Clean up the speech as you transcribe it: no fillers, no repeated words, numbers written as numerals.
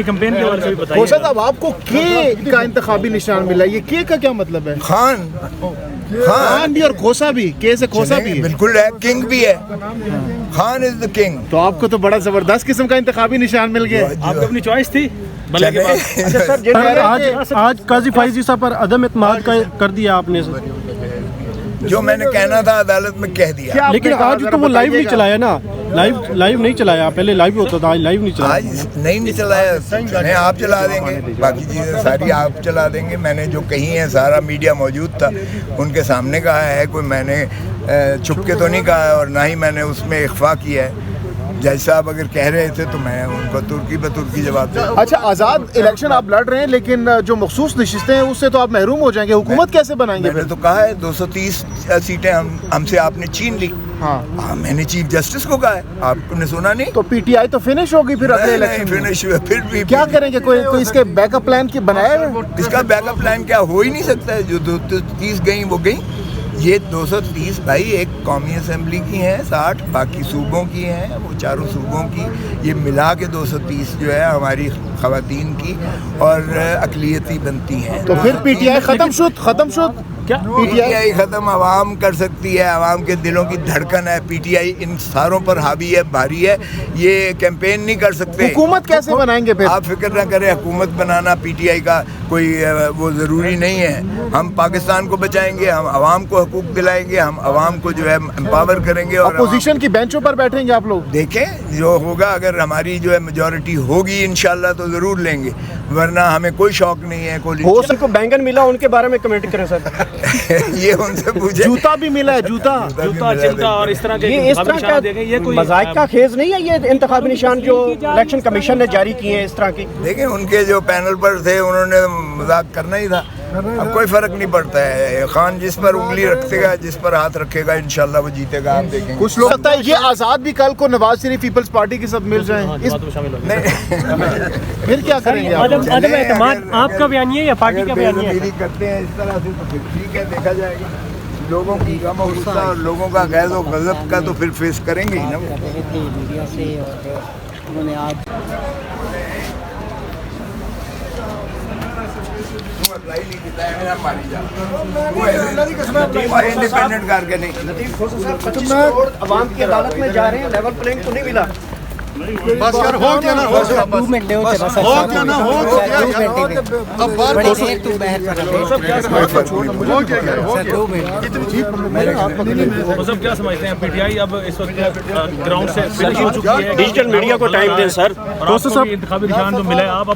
Campaign کے بارے میں بھی بتائیے۔ خوشا صاحب آپ کو کے کا انتخابی نشان ملا، یہ کے کا کیا مطلب ہے؟ خان بھی اور کھوسا بھی، کے سے کھوسا بھی ہے، بالکل ہے، کنگ بھی ہے، خان از دا کنگ۔ تو آپ کو تو بڑا زبردست قسم کا انتخابی نشان مل گیا۔ آپ کو اپنی چوائس تھی بلے کے پاس۔ آج قاضی فائزی صاحب پر عدم اعتماد کر دیا آپ نے، جو میں نے کہنا تھا عدالت میں کہہ دیا، لیکن آج تو وہ لائیو نہیں چلایا نا، لائیو نہیں چلایا، پہلے لائیو ہوتا تھا، آج لائیو نہیں چلایا۔ آج نہیں چلایا، آپ چلا دیں گے، باقی چیزیں ساری آپ چلا دیں گے۔ میں نے جو کہی ہیں سارا میڈیا موجود تھا، ان کے سامنے کہا ہے، کوئی میں نے چھپ کے تو نہیں کہا ہے، اور نہ ہی میں نے اس میں اخفا کیا ہے۔ جج صاحب اگر کہہ رہے تھے تو میں ان کو ترکی جواب دوں۔ اچھا، آزاد الیکشن آپ لڑ رہے ہیں، لیکن جو مخصوص نشستیں ہیں اس سے تو آپ محروم ہو جائیں گے، حکومت کیسے بنائیں گے؟ میں نے تو کہا ہے 230 سیٹیں ہم سے آپ نے چھین لی۔ ہاں، میں نے چیف جسٹس کو کہا ہے، آپ نے سنا نہیں؟ تو پی ٹی آئی تو فنش ہوگی پھر اگلے الیکشن میں، فنش ہوئے پھر بھی کیا کریں گے؟ کوئی اس کے بیک اپ پلان کی بنایا ہے؟ اس کا بیک اپ پلان کیا ہو ہی نہیں سکتا ہے، جو 230 گئیں وہ گئیں۔ یہ 230 بھائی ایک قومی اسمبلی کی ہیں، 60 باقی صوبوں کی ہیں، وہ چاروں صوبوں کی، یہ ملا کے 230 جو ہے ہماری خواتین کی اور اقلیتی بنتی ہیں۔ تو پھر پی ٹی آئی ختم شد کیا پی ٹی آئی ختم عوام کر سکتی ہے، عوام کے دلوں کی دھڑکن ہے، پی ٹی آئی ان ساروں پر حاوی ہے، بھاری ہے، یہ کیمپین نہیں کر سکتے۔ حکومت کیسے بنائیں گے پھر؟ آپ فکر نہ کریں، حکومت بنانا پی ٹی آئی کا کوئی وہ ضروری نہیں ہے۔ ہم پاکستان کو بچائیں گے، ہم عوام کو حقوق دلائیں گے، ہم عوام کو جو ہے امپاور کریں گے، اور اپوزیشن کی بینچوں پر بیٹھیں گے آپ لوگ؟ دیکھیں جو ہوگا، اگر ہماری جو ہے میجورٹی ہوگی انشاءاللہ تو ضرور لیں گے، ورنہ ہمیں کوئی شوق نہیں ہے۔ ان کو بینگن ملا، ان کے بارے میں کمنٹ کریں سر۔ یہ ان سے پوچھیں۔ جوتا بھی ملا ہے، جوتا چمٹا اور اس طرح کے یہ اس طرح کا مذاق کا خیز نہیں ہے، یہ انتخابی نشان جو الیکشن کمیشن نے جاری کیے ہیں اس طرح کی؟ دیکھیں ان کے جو پینل پر تھے انہوں نے مذاق کرنا ہی تھا، اب کوئی فرق نہیں پڑتا ہے۔ خان جس پر انگلی رکھے گا، جس پر ہاتھ رکھے گا، انشاءاللہ وہ جیتے گا، آپ دیکھیں گے۔ کچھ لوگ لگتا ہے یہ آزاد بھی کل کو نواز شریف پیپلز پارٹی کے ساتھ مل جائیں، پھر کیا کریں گے؟ عدم اعتماد آپ کا بیانیہ یا پارٹی کا بیانیہ؟ میری کرتے ہیں اس طرح سے تو پھر ٹھیک ہے، دیکھا جائے گا۔ لوگوں کی غم و غصہ اور لوگوں کا غیظ و غضب کا تو پھر فیس کریں گے ہی نا۔ میڈیا سے انہوں نے آج انڈیپینڈنٹ کر کے نہیں۔ عوام کی عدالت میں جا رہے ہیں، لیول پلینگ تو نہیں ملا۔ بس یار ہو گیا نا، ہو گیا نا، اب بار کیا سمجھتے ہیں؟ پی ٹی آئی اب اس وقت گراؤنڈ سے فنش ہو چکی ہے، ڈیجیٹل میڈیا کو ٹائم دیں سر۔ اور انتخابی نشان جو ملا ہے، آپ